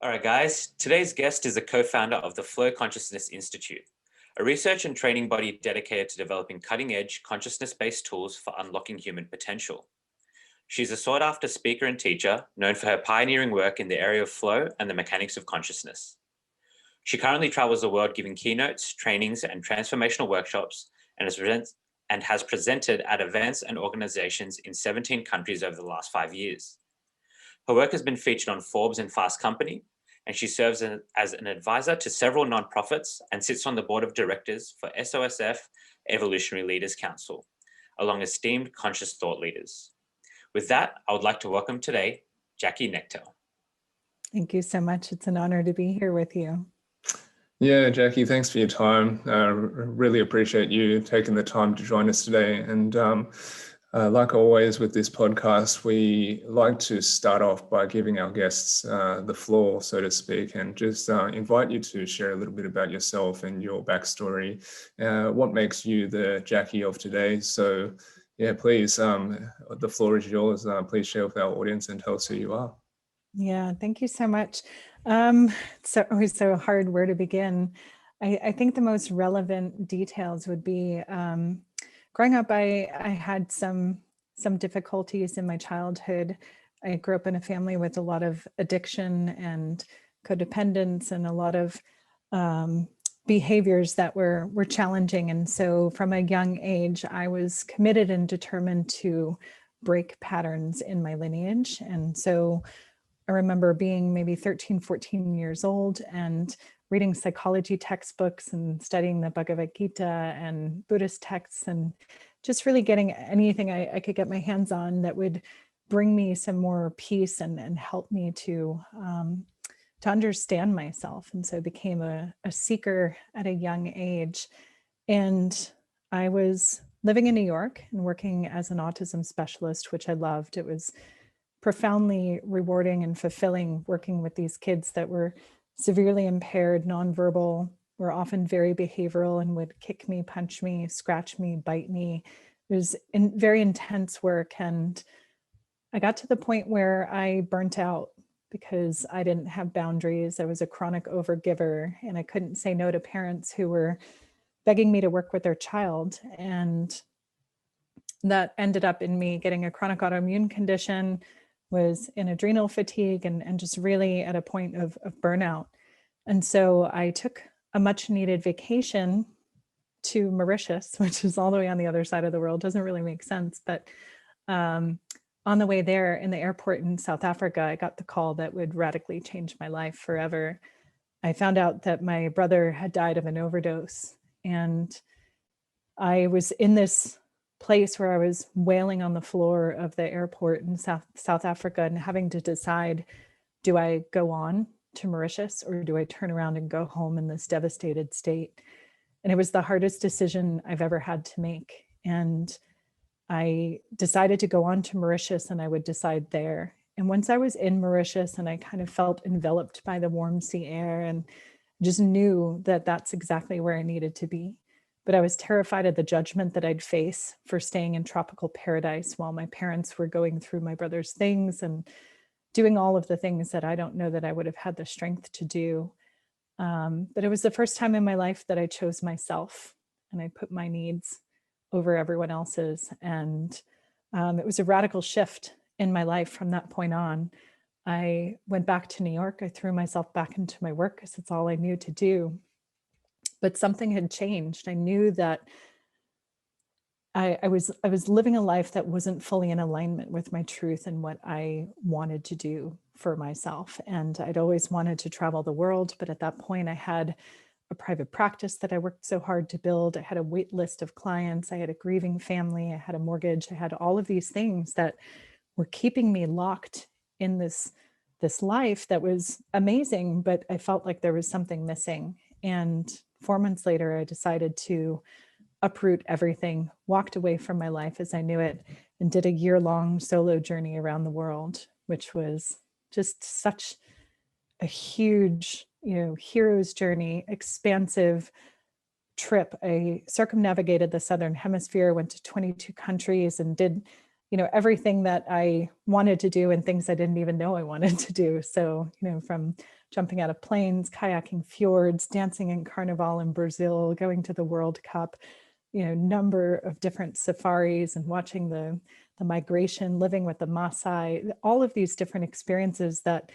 All right, guys. Today's guest is a co-founder of the Flow Consciousness Institute, a research and training body dedicated to developing cutting-edge consciousness-based tools for unlocking human potential. She's a sought-after speaker and teacher, known for her pioneering work in the area of flow and the mechanics of consciousness. She currently travels the world giving keynotes, trainings, and transformational workshops, and has presented at events and organizations in 17 countries over the last 5 years. Her work has been featured on Forbes and Fast Company, and she serves as an advisor to several nonprofits and sits on the board of directors for SOSF Evolutionary Leaders Council, along esteemed conscious thought leaders. With that, I would like to welcome today, Jackie Knechtel. Thank you so much. It's an honor to be here with you. Yeah, Jackie, thanks for your time. Really appreciate you taking the time to join us today. And like always with this podcast, we like to start off by giving our guests the floor, so to speak, and just invite you to share a little bit about yourself and your backstory, what makes you the Jackie of today. So yeah, please, the floor is yours. Please share with our audience and tell us who you are. Yeah, thank you so much. It's always so hard where to begin. I think the most relevant details would be growing up, I had some difficulties in my childhood. I grew up in a family with a lot of addiction and codependence and a lot of behaviors that were challenging. And so from a young age, I was committed and determined to break patterns in my lineage. And so I remember being maybe 13, 14 years old and reading psychology textbooks and studying the Bhagavad Gita and Buddhist texts and just really getting anything I could get my hands on that would bring me some more peace and help me to understand myself. And so I became a seeker at a young age. And I was living in New York and working as an autism specialist, which I loved. It was profoundly rewarding and fulfilling working with these kids that were severely impaired, nonverbal, were often very behavioral and would kick me, punch me, scratch me, bite me. It was very intense work. And I got to the point where I burnt out because I didn't have boundaries. I was a chronic overgiver and I couldn't say no to parents who were begging me to work with their child. And that ended up in me getting a chronic autoimmune condition, was in adrenal fatigue and just really at a point of burnout. And so I took a much needed vacation to Mauritius, which is all the way on the other side of the world. Doesn't really make sense. But on the way there in the airport in South Africa, I got the call that would radically change my life forever. I found out that my brother had died of an overdose. And I was in this place where I was wailing on the floor of the airport in South Africa and having to decide, do I go on to Mauritius or do I turn around and go home in this devastated state? And it was the hardest decision I've ever had to make. And I decided to go on to Mauritius and I would decide there. And once I was in Mauritius and I kind of felt enveloped by the warm sea air and just knew that that's exactly where I needed to be. But I was terrified of the judgment that I'd face for staying in tropical paradise while my parents were going through my brother's things and doing all of the things that I don't know that I would have had the strength to do. But it was the first time in my life that I chose myself and I put my needs over everyone else's. And it was a radical shift in my life from that point on. I went back to New York. I threw myself back into my work because it's all I knew to do. But something had changed. I knew that I was living a life that wasn't fully in alignment with my truth and what I wanted to do for myself. And I'd always wanted to travel the world. But at that point, I had a private practice that I worked so hard to build. I had a wait list of clients. I had a grieving family. I had a mortgage. I had all of these things that were keeping me locked in this life that was amazing, but I felt like there was something missing. And 4 months later, I decided to uproot everything, walked away from my life as I knew it, and did a year-long solo journey around the world, which was just such a huge, hero's journey, expansive trip. I circumnavigated the Southern Hemisphere, went to 22 countries and did everything that I wanted to do and things I didn't even know I wanted to do. So, from jumping out of planes, kayaking fjords, dancing in Carnival in Brazil, going to the World Cup, number of different safaris and watching the migration, living with the Maasai, all of these different experiences that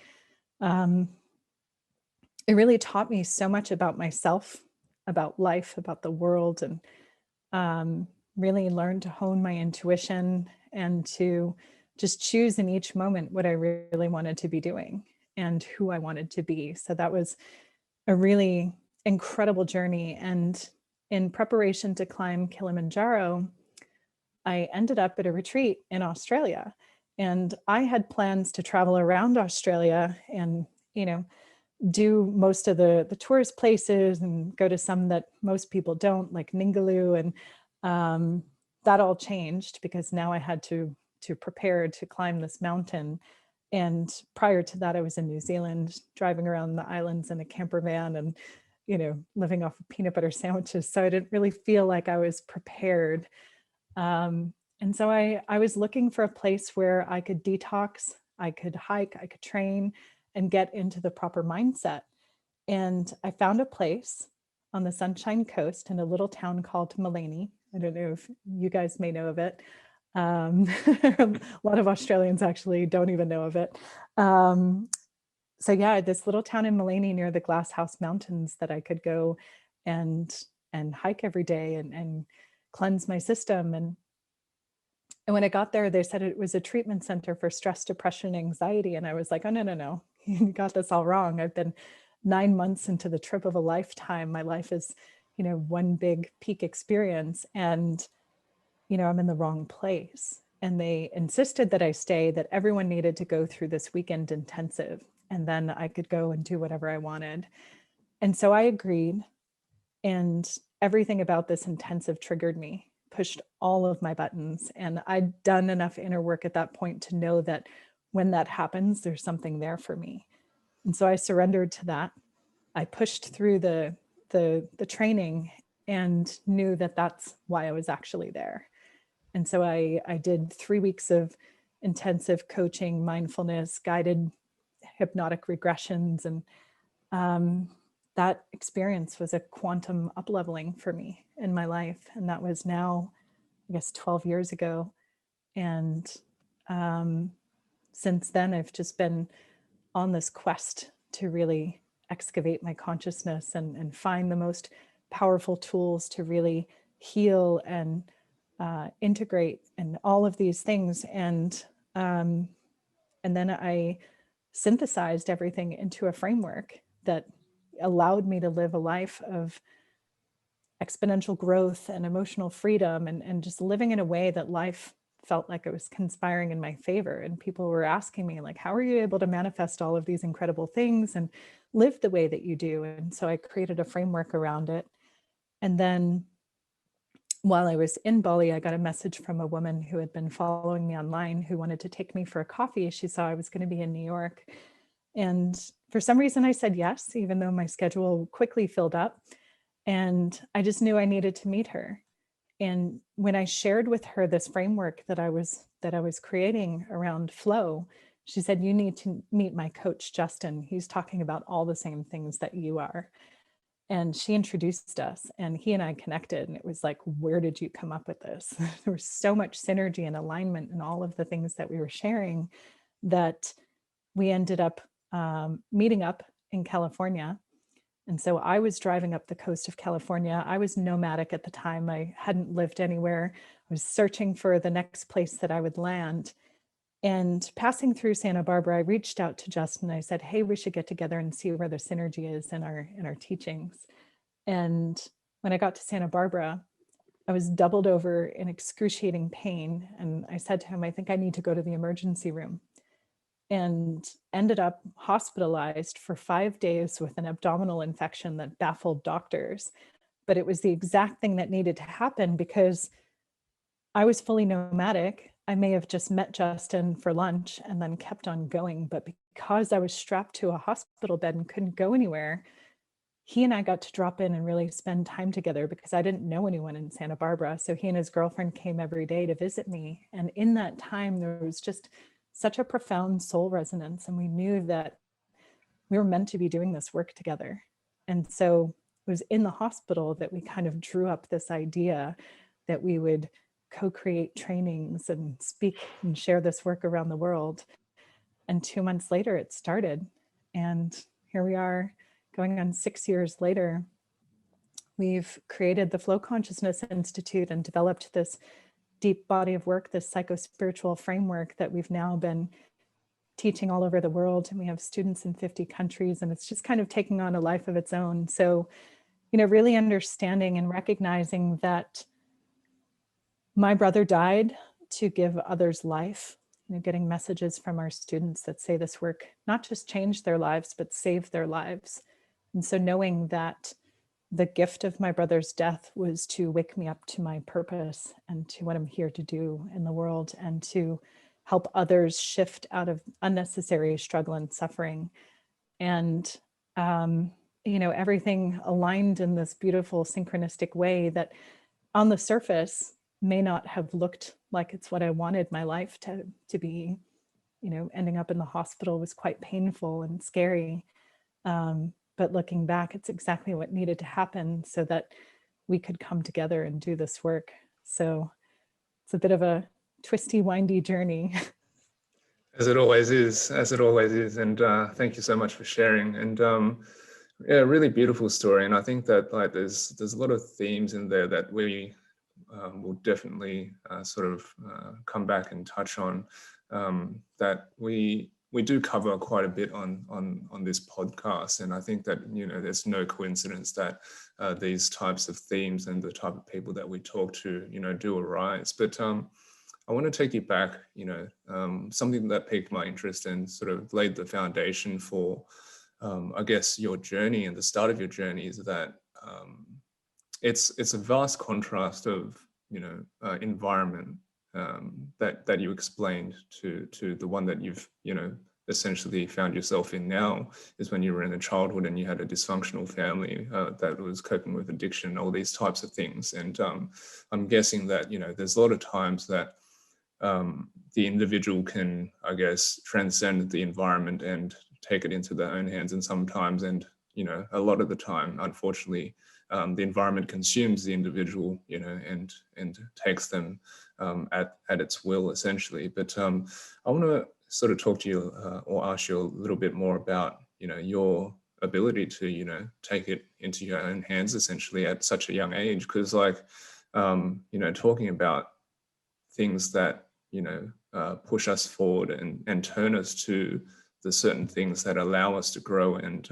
it really taught me so much about myself, about life, about the world, and really learned to hone my intuition and to just choose in each moment what I really wanted to be doing and who I wanted to be. So that was a really incredible journey. And in preparation to climb Kilimanjaro, I ended up at a retreat in Australia. And I had plans to travel around Australia and, do most of the tourist places and go to some that most people don't, like Ningaloo. And that all changed because now I had to prepare to climb this mountain. And prior to that, I was in New Zealand, driving around the islands in a camper van and, living off of peanut butter sandwiches. So I didn't really feel like I was prepared. And so I was looking for a place where I could detox, I could hike, I could train, and get into the proper mindset. And I found a place on the Sunshine Coast in a little town called Maleny. I don't know if you guys may know of it. A lot of Australians actually don't even know of it. So yeah, this little town in Maleny near the Glasshouse Mountains that I could go and hike every day and cleanse my system. And when I got there, they said it was a treatment center for stress, depression, anxiety. And I was like, oh, no, you got this all wrong. I've been 9 months into the trip of a lifetime. My life is, one big peak experience. And, I'm in the wrong place. And they insisted that I stay, that everyone needed to go through this weekend intensive. And then I could go and do whatever I wanted. And so I agreed. And everything about this intensive triggered me, pushed all of my buttons. And I'd done enough inner work at that point to know that when that happens, there's something there for me. And so I surrendered to that. I pushed through the training and knew that that's why I was actually there. And so I did 3 weeks of intensive coaching, mindfulness, guided hypnotic regressions. And that experience was a quantum up-leveling for me in my life. And that was now, I guess, 12 years ago. And since then, I've just been on this quest to really excavate my consciousness and find the most powerful tools to really heal and integrate and all of these things. And then I synthesized everything into a framework that allowed me to live a life of exponential growth and emotional freedom and just living in a way that life felt like it was conspiring in my favor. And people were asking me, like, how are you able to manifest all of these incredible things and live the way that you do? And so I created a framework around it. And then while I was in Bali, I got a message from a woman who had been following me online who wanted to take me for a coffee. She saw I was going to be in New York. And for some reason I said yes, even though my schedule quickly filled up. And I just knew I needed to meet her. And when I shared with her this framework that I was creating around flow, she said, you need to meet my coach, Justin. He's talking about all the same things that you are. And she introduced us and he and I connected. And it was like, where did you come up with this? There was so much synergy and alignment in all of the things that we were sharing that we ended up meeting up in California. And so I was driving up the coast of California. I was nomadic at the time. I hadn't lived anywhere. I was searching for the next place that I would land. And passing through Santa Barbara, I reached out to Justin. I said, hey, we should get together and see where the synergy is in our teachings. And when I got to Santa Barbara, I was doubled over in excruciating pain. And I said to him, I think I need to go to the emergency room. And ended up hospitalized for 5 days with an abdominal infection that baffled doctors. But it was the exact thing that needed to happen because I was fully nomadic. I may have just met Justin for lunch and then kept on going. But because I was strapped to a hospital bed and couldn't go anywhere, he and I got to drop in and really spend time together because I didn't know anyone in Santa Barbara. So he and his girlfriend came every day to visit me. And in that time, there was just such a profound soul resonance. And we knew that we were meant to be doing this work together. And so it was in the hospital that we kind of drew up this idea that we would co-create trainings and speak and share this work around the world. And 2 months later, it started. And here we are, going on 6 years later. We've created the Flow Consciousness Institute and developed this deep body of work, this psycho-spiritual framework that we've now been teaching all over the world. And we have students in 50 countries, and it's just kind of taking on a life of its own. So, really understanding and recognizing that my brother died to give others life, getting messages from our students that say this work not just changed their lives, but saved their lives. And so knowing that the gift of my brother's death was to wake me up to my purpose and to what I'm here to do in the world, and to help others shift out of unnecessary struggle and suffering. And, everything aligned in this beautiful synchronistic way that on the surface may not have looked like it's what I wanted my life to be. Ending up in the hospital was quite painful and scary. But looking back, it's exactly what needed to happen so that we could come together and do this work. So it's a bit of a twisty, windy journey. As it always is, And thank you so much for sharing. And yeah, really beautiful story. And I think that there's a lot of themes in there that we will definitely come back and touch on, that we do cover quite a bit on this podcast. And I think that, there's no coincidence that these types of themes and the type of people that we talk to, do arise. But I want to take you back, something that piqued my interest and sort of laid the foundation for, I guess, your journey, and the start of your journey is that it's a vast contrast of, environment that you explained to the one that you've, essentially found yourself in now, is when you were in a childhood and you had a dysfunctional family that was coping with addiction, all these types of things. And I'm guessing that, there's a lot of times that the individual can, I guess, transcend the environment and take it into their own hands. And sometimes, and, a lot of the time, unfortunately, the environment consumes the individual, and takes them at its will, essentially. But I want to sort of talk to you or ask you a little bit more about, your ability to, take it into your own hands, essentially, at such a young age. Because, talking about things that, push us forward and turn us to the certain things that allow us to grow and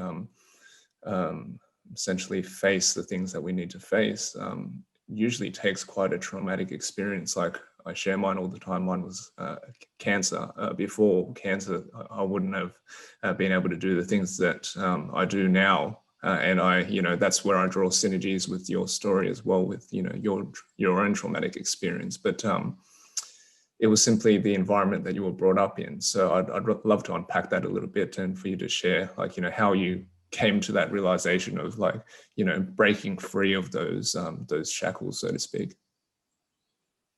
essentially face the things that we need to face, usually takes quite a traumatic experience. Like, I share mine all the time. Mine was cancer. Before cancer, I wouldn't have been able to do the things that I do now. And that's where I draw synergies with your story as well, with, your own traumatic experience. But it was simply the environment that you were brought up in. So I'd love to unpack that a little bit, and for you to share, how you came to that realization of, breaking free of those shackles, so to speak.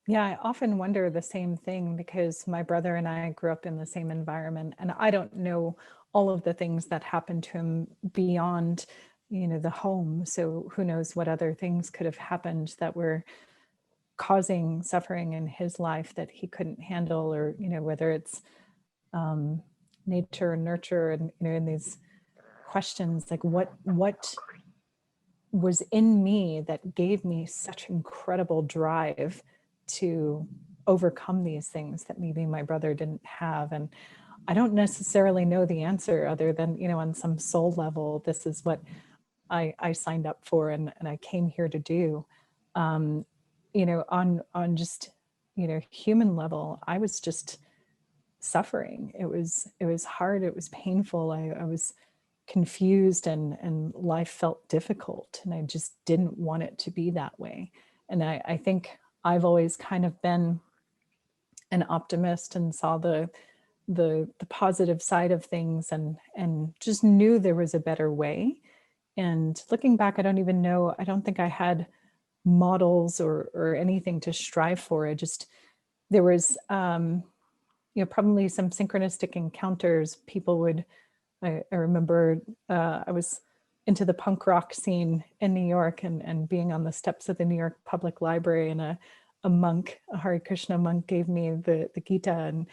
Yeah, I often wonder the same thing, because my brother and I grew up in the same environment, and I don't know all of the things that happened to him beyond, the home. So who knows what other things could have happened that were causing suffering in his life that he couldn't handle, or, whether it's nature and nurture, and, in these questions, like what was in me that gave me such incredible drive to overcome these things that maybe my brother didn't have. And I don't necessarily know the answer, other than, on some soul level, this is what I signed up for and I came here to do. On just, human level, I was just suffering. It was hard. It was painful. I was confused, and life felt difficult, and I just didn't want it to be that way. And I think I've always kind of been an optimist and saw the positive side of things, and just knew there was a better way. And looking back, I don't think I had models or anything to strive for. There was, probably some synchronistic encounters. I remember I was into the punk rock scene in New York and being on the steps of the New York Public Library, and a Hare Krishna monk gave me the Gita, and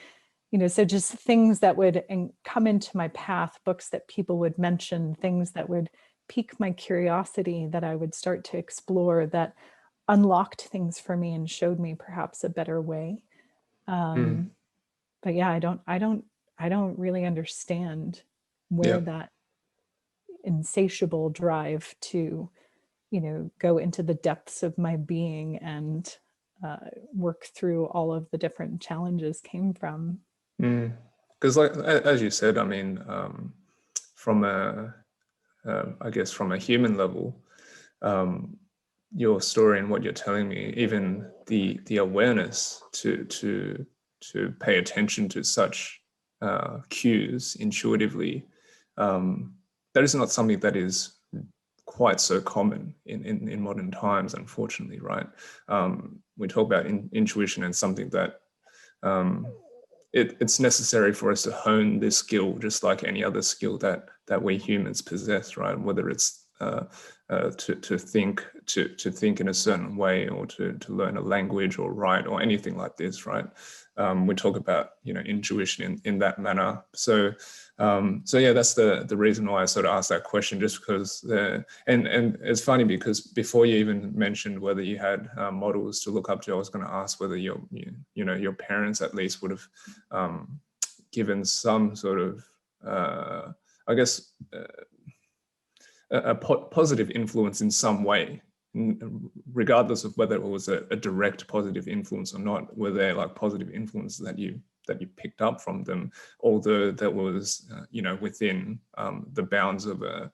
so just things that would come into my path, books that people would mention, things that would pique my curiosity, that I would start to explore, that unlocked things for me and showed me perhaps a better way. But yeah, I don't really understand where that insatiable drive to, go into the depths of my being and work through all of the different challenges came from. Because like, as you said, I mean, from I guess from a human level, your story and what you're telling me, even the awareness to pay attention to such cues intuitively, that is not something that is quite so common in modern times, unfortunately, right? We talk about intuition and something that it's necessary for us to hone this skill, just like any other skill that we humans possess, right? Whether it's to think in a certain way, or to learn a language or write or anything like this, right? We talk about intuition in that manner. So yeah, that's the reason why I sort of asked that question, just because and it's funny because before you even mentioned whether you had models to look up to, I was going to ask whether your parents at least would have given some sort of I guess a positive influence in some way, regardless of whether it was a direct positive influence or not. Were there like positive influences that you picked up from them, although that was within the bounds of a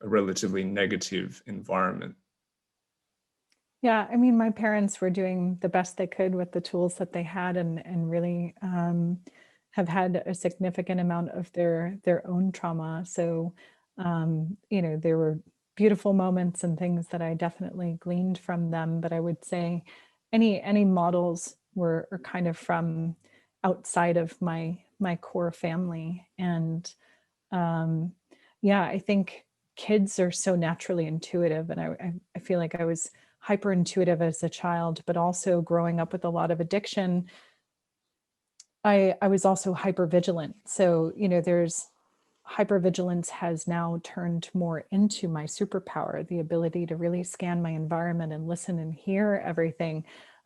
relatively negative environment? Yeah, I mean, my parents were doing the best they could with the tools that they had, and really have had a significant amount of their own trauma. So, there were beautiful moments and things that I definitely gleaned from them. But I would say any models are kind of from outside of my core family. And yeah, I think kids are so naturally intuitive, and I feel like I was hyper intuitive as a child, but also growing up with a lot of addiction, I was also hyper vigilant. So, there's hypervigilance has now turned more into my superpower, the ability to really scan my environment and listen and hear everything.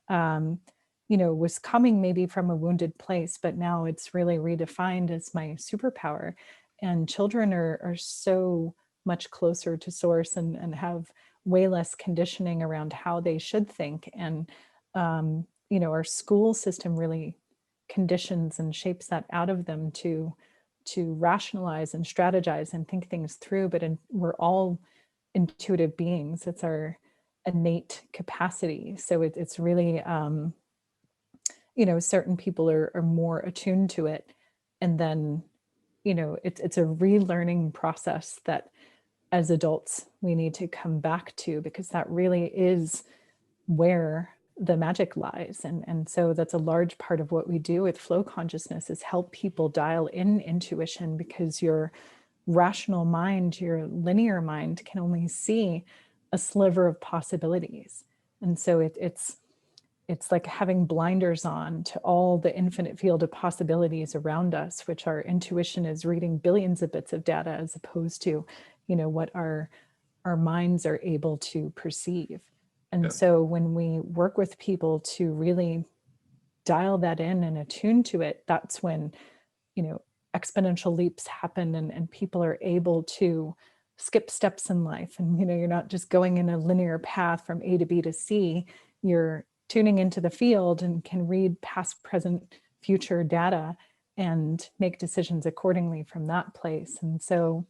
Was coming maybe from a wounded place, but now it's really redefined as my superpower. And children are so much closer to source and have way less conditioning around how they should think. And, our school system really conditions and shapes that out of them to rationalize and strategize and think things through. But we're all intuitive beings. It's our innate capacity. So it's really, certain people are more attuned to it. And then, it's a relearning process that as adults we need to come back to, because that really is where the magic lies. And so that's a large part of what we do with flow consciousness, is help people dial in intuition, because your rational mind, your linear mind, can only see a sliver of possibilities. And so it's like having blinders on to all the infinite field of possibilities around us, which our intuition is reading billions of bits of data, as opposed to, what our minds are able to perceive. And so when we work with people to really dial that in and attune to it, that's when, exponential leaps happen, and people are able to skip steps in life. And, you're not just going in a linear path from A to B to C, you're tuning into the field and can read past, present, future data and make decisions accordingly from that place. And so,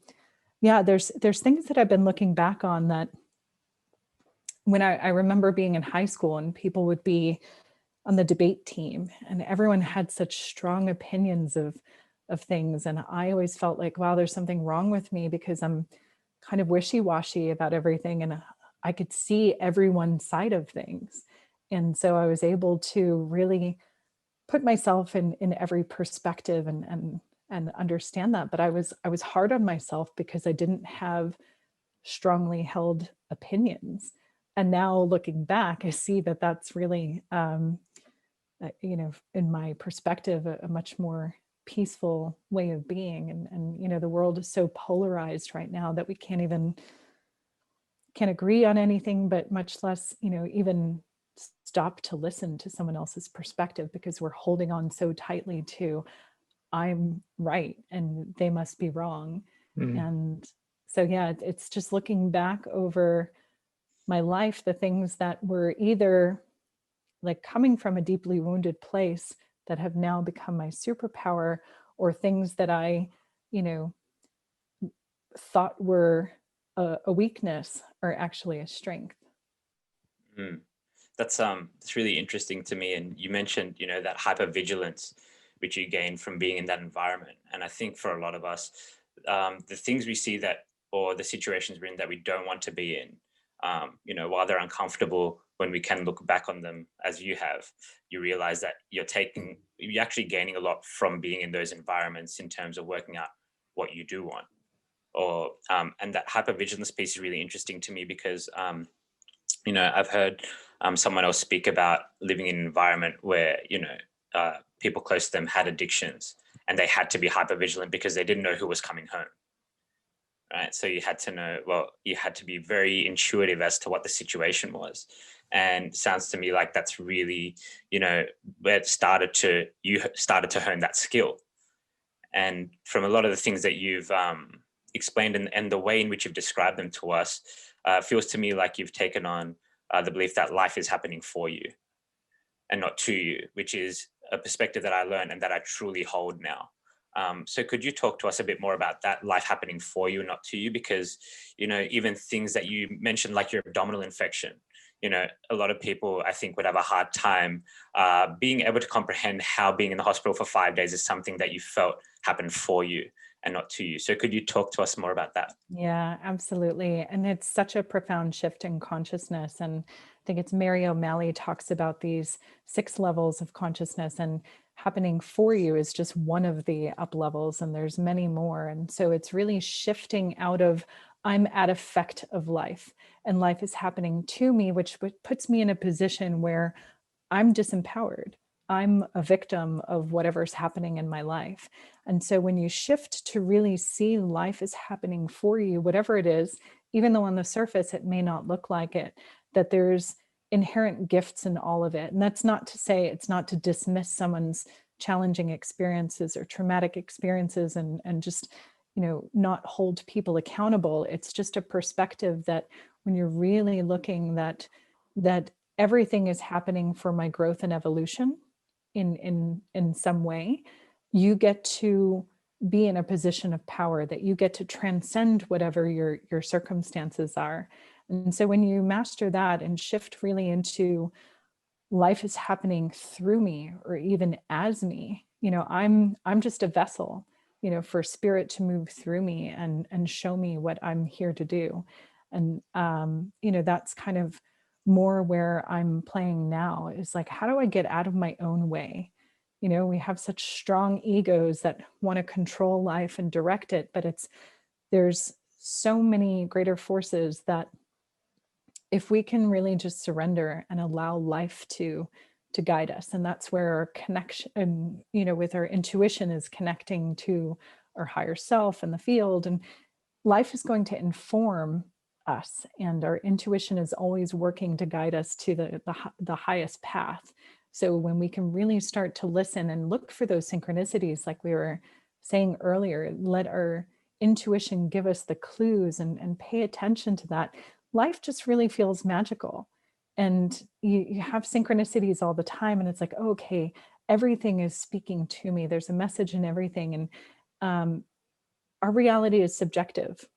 yeah, there's things that I've been looking back on that, when I remember being in high school and people would be on the debate team and everyone had such strong opinions of things. And I always felt like, wow, there's something wrong with me, because I'm kind of wishy-washy about everything, and I could see everyone's side of things. And so I was able to really put myself in every perspective and understand that. But I was hard on myself because I didn't have strongly held opinions. And now looking back, I see that that's really, you know, in my perspective, a much more peaceful way of being. And, you know, the world is so polarized right now that we can't agree on anything, but much less, you know, even stop to listen to someone else's perspective, because we're holding on so tightly to I'm right and they must be wrong. And so, yeah, it's just looking back over my life, the things that were either like coming from a deeply wounded place that have now become my superpower, or things that I, you know, thought were a weakness are actually a strength. That's it's really interesting to me. And you mentioned, you know, that hyper-vigilance which you gain from being in that environment. And I think for a lot of us, the things we see that, or the situations we're in that we don't want to be in, you know, while they're uncomfortable, when we can look back on them as you have, you realize that you're actually gaining a lot from being in those environments in terms of working out what you do want. Or and that hypervigilance piece is really interesting to me because you know, I've heard someone else speak about living in an environment where, you know, people close to them had addictions, and they had to be hypervigilant because they didn't know who was coming home. Right. So you had to know, well, you had to be very intuitive as to what the situation was. And sounds to me like that's really, you know, where you started to hone that skill. And from a lot of the things that you've explained and the way in which you've described them to us, feels to me like you've taken on the belief that life is happening for you and not to you, which is a perspective that I learned and that I truly hold now. So could you talk to us a bit more about that, life happening for you, not to you? Because, you know, even things that you mentioned, like your abdominal infection, you know, a lot of people, I think, would have a hard time being able to comprehend how being in the hospital for 5 days is something that you felt happened for you and not to you. So could you talk to us more about that? Yeah, absolutely. And it's such a profound shift in consciousness. And I think it's Mary O'Malley talks about these 6 levels of consciousness, and happening for you is just one of the up levels, and there's many more. And so it's really shifting out of I'm at effect of life and life is happening to me, which puts me in a position where I'm disempowered. I'm a victim of whatever's happening in my life. And so when you shift to really see life is happening for you, whatever it is, even though on the surface it may not look like it, that there's inherent gifts in all of it. And that's not to say, it's not to dismiss someone's challenging experiences or traumatic experiences and just, you know, not hold people accountable. It's just a perspective that when you're really looking that everything is happening for my growth and evolution in some way, you get to be in a position of power, that you get to transcend whatever your circumstances are. And so when you master that and shift really into life is happening through me or even as me, you know, I'm just a vessel, you know, for spirit to move through me and show me what I'm here to do. And you know, that's kind of more where I'm playing now, is like, how do I get out of my own way? You know, we have such strong egos that want to control life and direct it, but there's so many greater forces that if we can really just surrender and allow life to guide us, and that's where our connection, you know, with our intuition is connecting to our higher self and the field, and life is going to inform us, and our intuition is always working to guide us to the highest path. So when we can really start to listen and look for those synchronicities, like we were saying earlier, let our intuition give us the clues and pay attention to that, life just really feels magical. And you have synchronicities all the time, and it's like, oh, okay, everything is speaking to me. There's a message in everything. And our reality is subjective.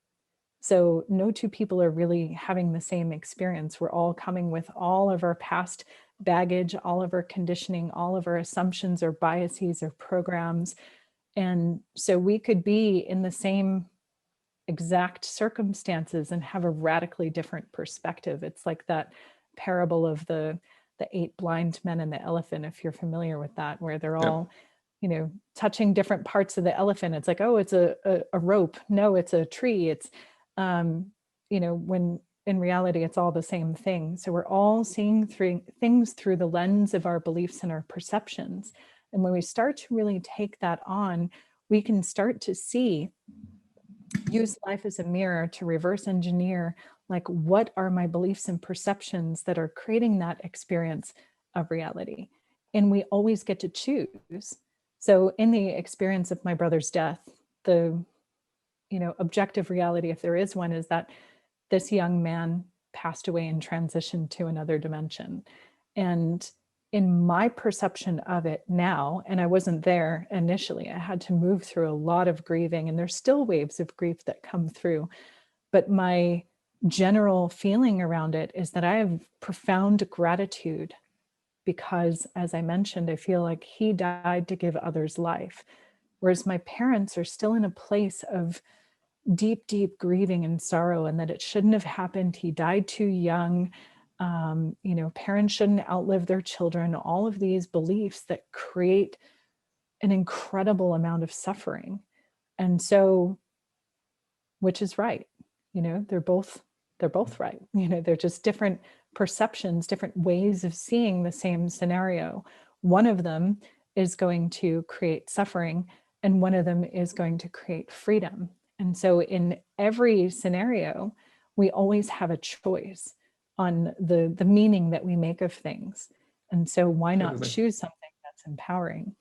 So no two people are really having the same experience. We're all coming with all of our past baggage, all of our conditioning, all of our assumptions or biases or programs. And so we could be in the same exact circumstances and have a radically different perspective. It's like that parable of the 8 blind men and the elephant, if you're familiar with that, where they're all, you know, touching different parts of the elephant. It's like, oh, it's a rope. No, it's a tree. It's, you know, when in reality, it's all the same thing. So we're all seeing things through the lens of our beliefs and our perceptions. And when we start to really take that on, we can start to use life as a mirror to reverse engineer, like, what are my beliefs and perceptions that are creating that experience of reality? And we always get to choose. So in the experience of my brother's death, the, you know, objective reality, if there is one, is that this young man passed away and transitioned to another dimension. And in my perception of it now, and I wasn't there initially, I had to move through a lot of grieving, and there's still waves of grief that come through. But my general feeling around it is that I have profound gratitude because, as I mentioned, I feel like he died to give others life. Whereas my parents are still in a place of deep, deep grieving and sorrow, and that it shouldn't have happened. He died too young. You know, parents shouldn't outlive their children. All of these beliefs that create an incredible amount of suffering. And so, which is right? You know, they're both right. You know, they're just different perceptions, different ways of seeing the same scenario. One of them is going to create suffering, and one of them is going to create freedom. And so in every scenario, we always have a choice on the meaning that we make of things. And so why not choose something that's empowering?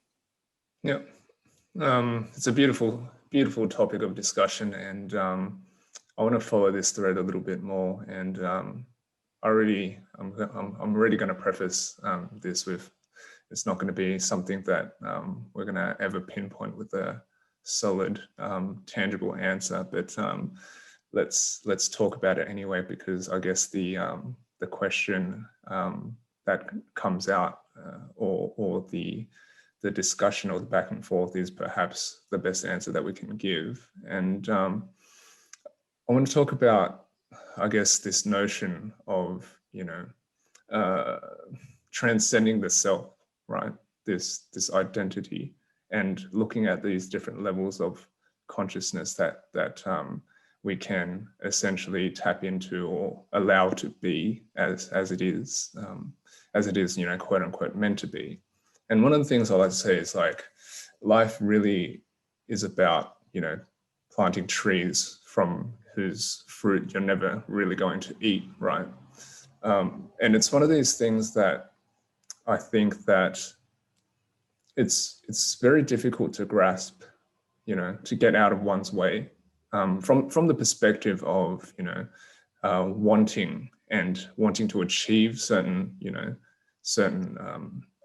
Yeah. It's a beautiful, beautiful topic of discussion. And I want to follow this thread a little bit more. And I'm already going to preface this with, it's not going to be something that we're going to ever pinpoint with a solid, tangible answer. But let's talk about it anyway, because I guess the question that comes out, or the discussion or the back and forth, is perhaps the best answer that we can give. And I want to talk about, I guess, this notion of, you know, transcending the self, right? This identity, and looking at these different levels of consciousness that we can essentially tap into or allow to be as it is, you know, quote unquote, meant to be. And one of the things I like to say is, like, life really is about, you know, planting trees from whose fruit you're never really going to eat, right? And it's one of these things that I think that it's very difficult to grasp, you know, to get out of one's way, from the perspective of, you know, wanting to achieve certain, you know, certain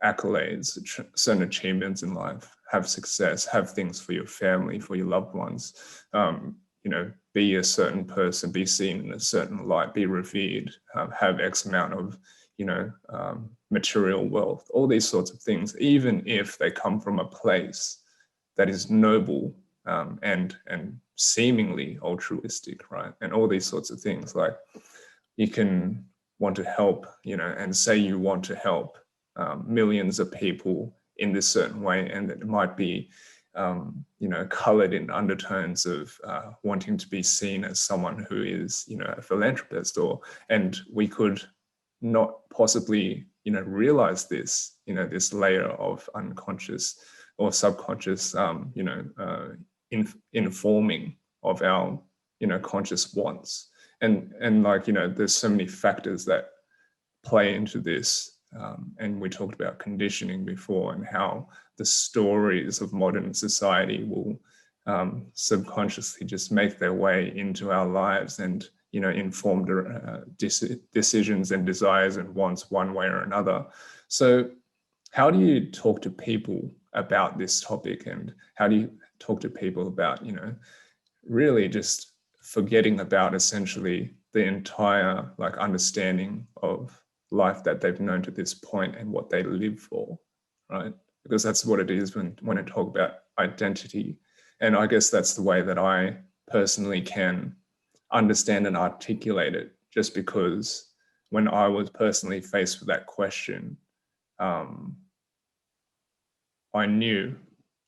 accolades, certain achievements in life, have success, have things for your family, for your loved ones, you know, be a certain person, be seen in a certain light, be revered, have X amount of, you know, material wealth, all these sorts of things, even if they come from a place that is noble, and seemingly altruistic, right? And all these sorts of things. Like, you can want to help, you know, and say you want to help millions of people in this certain way, and it might be, you know, colored in undertones of wanting to be seen as someone who is, you know, a philanthropist, and we could not possibly, you know, realize this, you know, this layer of unconscious or subconscious, you know, informing of our, you know, conscious wants. And like, you know, there's so many factors that play into this. And we talked about conditioning before, and how the stories of modern society will subconsciously just make their way into our lives, and, you know, inform decisions and desires and wants one way or another. So how do you talk to people about this topic, and how do you talk to people about, you know, really just forgetting about essentially the entire, like, understanding of life that they've known to this point and what they live for, right? Because that's what it is when I talk about identity. And I guess that's the way that I personally can understand and articulate it, just because when I was personally faced with that question, I knew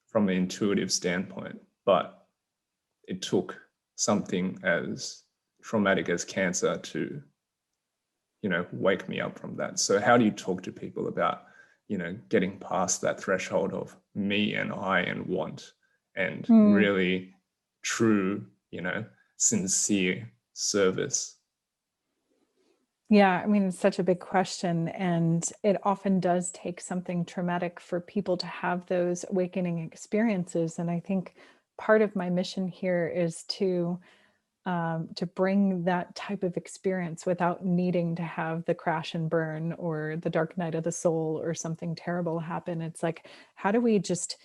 from the intuitive standpoint, but it took something as traumatic as cancer to, wake me up from that. So how do you talk to people about, getting past that threshold of me and I and want, and really true, sincere service? Yeah, I mean, it's such a big question, and it often does take something traumatic for people to have those awakening experiences. And I think part of my mission here is to bring that type of experience without needing to have the crash and burn or the dark night of the soul or something terrible happen. It's like, how do we just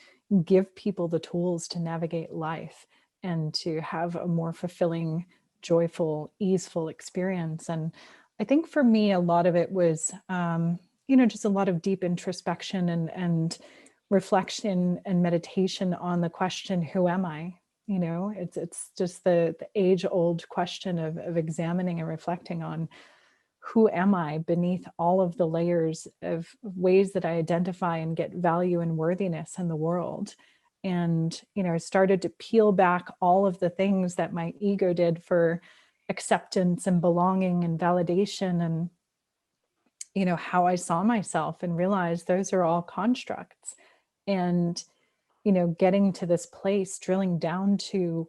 give people the tools to navigate life and to have a more fulfilling, joyful, easeful experience? And I think for me, a lot of it was, just a lot of deep introspection and reflection and meditation on the question, who am I? It's just the age-old question of examining and reflecting on, who am I beneath all of the layers of ways that I identify and get value and worthiness in the world. And, I started to peel back all of the things that my ego did for acceptance and belonging and validation, and, how I saw myself, and realized those are all constructs. And getting to this place, drilling down to,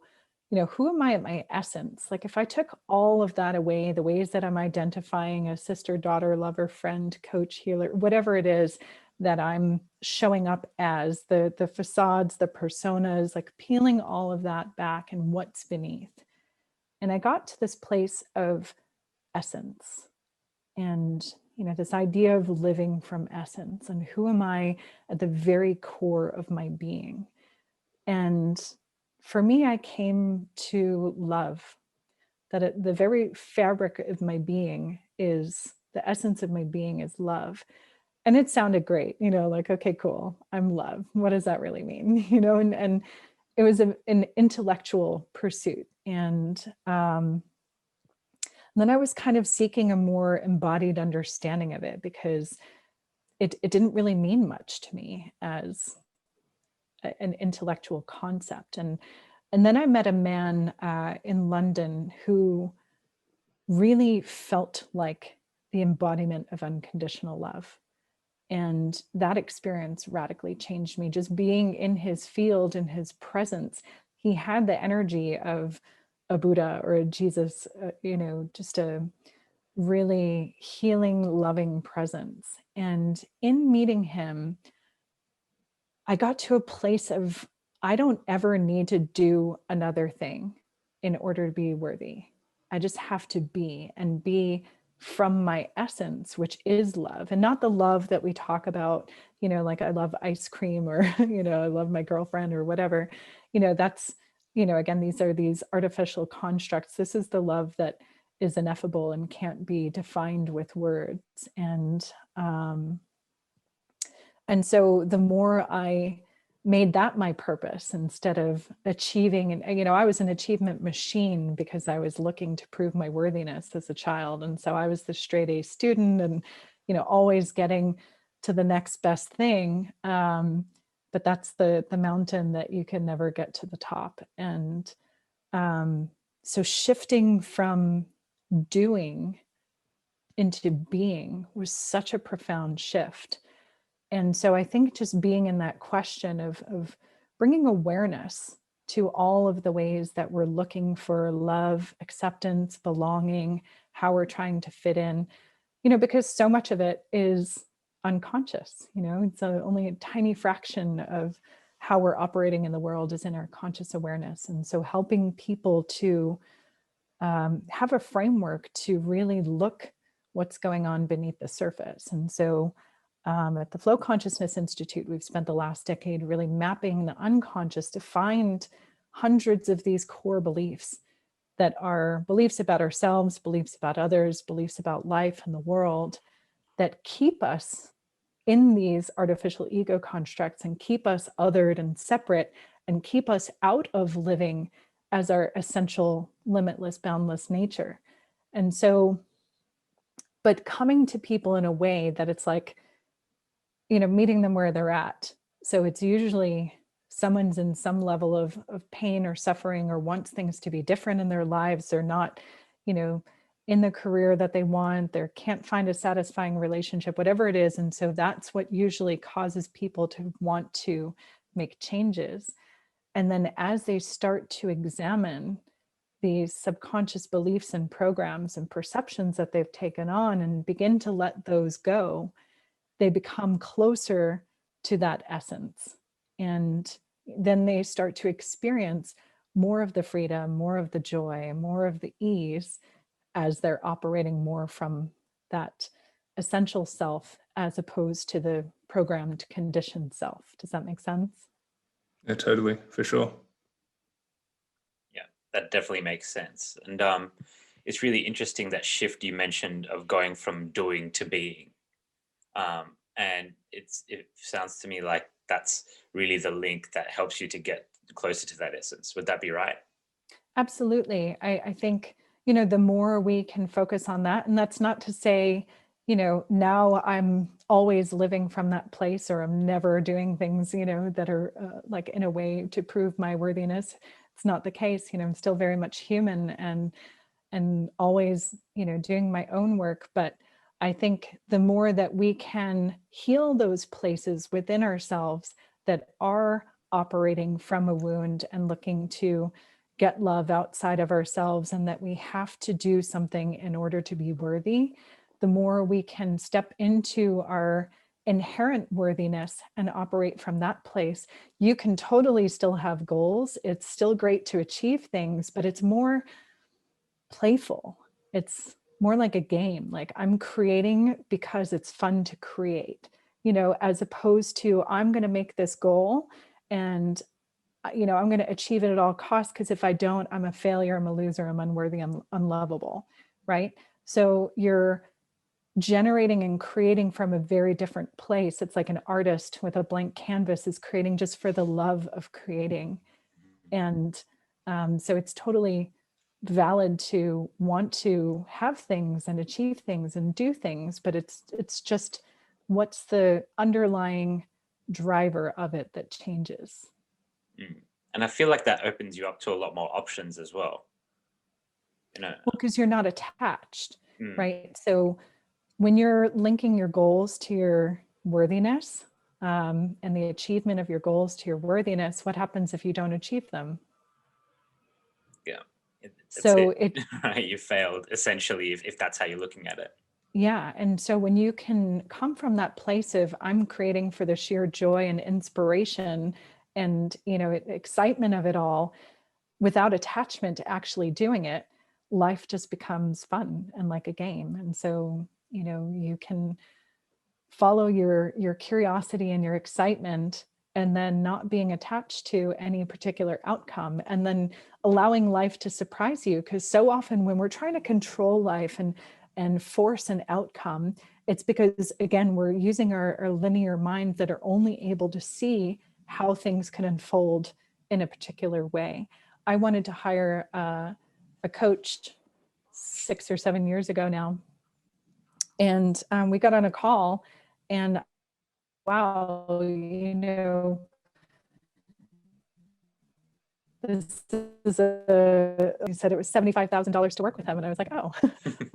who am I at my essence? Like, if I took all of that away, the ways that I'm identifying a sister, daughter, lover, friend, coach, healer, whatever it is that I'm showing up as, the facades, the personas, like peeling all of that back and what's beneath. And I got to this place of essence, and this idea of living from essence, and who am I at the very core of my being. And for me, I came to love, that at the very fabric of my being is, the essence of my being is love. And it sounded great, like, okay, cool, I'm love. What does that really mean? And it was an intellectual pursuit. And then I was kind of seeking a more embodied understanding of it, because it didn't really mean much to me as an intellectual concept. And then I met a man in London who really felt like the embodiment of unconditional love. And that experience radically changed me. Just being in his field, in his presence, he had the energy of a Buddha or a Jesus, just a really healing, loving presence. And in meeting him, I got to a place of, I don't ever need to do another thing in order to be worthy. I just have to be, and be from my essence, which is love, and not the love that we talk about, like I love ice cream, or, I love my girlfriend or whatever. That's, again, these are these artificial constructs. This is the love that is ineffable and can't be defined with words. And so the more I made that my purpose, instead of achieving, and, I was an achievement machine because I was looking to prove my worthiness as a child. And so I was the straight A student, and, always getting to the next best thing. But that's the mountain that you can never get to the top. And so shifting from doing into being was such a profound shift. And so I think just being in that question of bringing awareness to all of the ways that we're looking for love, acceptance, belonging, how we're trying to fit in, because so much of it is unconscious, it's only a tiny fraction of how we're operating in the world is in our conscious awareness. And so helping people to have a framework to really look what's going on beneath the surface. And so at the Flow Consciousness Institute, we've spent the last decade really mapping the unconscious to find hundreds of these core beliefs that are beliefs about ourselves, beliefs about others, beliefs about life and the world, that keep us in these artificial ego constructs and keep us othered and separate, and keep us out of living as our essential, limitless, boundless nature. And so, but coming to people in a way that it's like, meeting them where they're at. So it's usually someone's in some level of pain or suffering, or wants things to be different in their lives. They're not, in the career that they want, they can't find a satisfying relationship, whatever it is. And so that's what usually causes people to want to make changes. And then as they start to examine these subconscious beliefs and programs and perceptions that they've taken on and begin to let those go, they become closer to that essence. And then they start to experience more of the freedom, more of the joy, more of the ease, as they're operating more from that essential self as opposed to the programmed, conditioned self. Does that make sense? Yeah, totally, for sure. Yeah, that definitely makes sense. And it's really interesting, that shift you mentioned of going from doing to being. And it sounds to me like that's really the link that helps you to get closer to that essence. Would that be right? Absolutely. I think, the more we can focus on that, and that's not to say, now I'm always living from that place, or I'm never doing things, that are like in a way to prove my worthiness. It's not the case. I'm still very much human and always, doing my own work. But I think the more that we can heal those places within ourselves that are operating from a wound and looking to get love outside of ourselves, and that we have to do something in order to be worthy, the more we can step into our inherent worthiness and operate from that place. You can totally still have goals. It's still great to achieve things, but it's more playful. It's more like a game. Like, I'm creating because it's fun to create, as opposed to I'm going to make this goal and I'm going to achieve it at all costs, because if I don't, I'm a failure, I'm a loser, I'm unworthy, I'm unlovable, right? So you're generating and creating from a very different place. It's like an artist with a blank canvas is creating just for the love of creating. And so it's totally valid to want to have things and achieve things and do things, but it's just what's the underlying driver of it that changes. And I feel like that opens you up to a lot more options as well. Well, because you're not attached, Mm. right? So when you're linking your goals to your worthiness, and the achievement of your goals to your worthiness, what happens if you don't achieve them? Yeah. So right, you failed essentially, if that's how you're looking at it. Yeah. And so when you can come from that place of I'm creating for the sheer joy and inspiration and, excitement of it all, without attachment to actually doing it, life just becomes fun and like a game. And so, you can follow your curiosity and your excitement, and then not being attached to any particular outcome, and then allowing life to surprise you. Because so often when we're trying to control life and force an outcome, it's because, again, we're using our linear minds that are only able to see how things can unfold in a particular way. I wanted to hire a coach 6 or 7 years ago now. And we got on a call, and wow, this is he said it was $75,000 to work with him. And I was like, oh,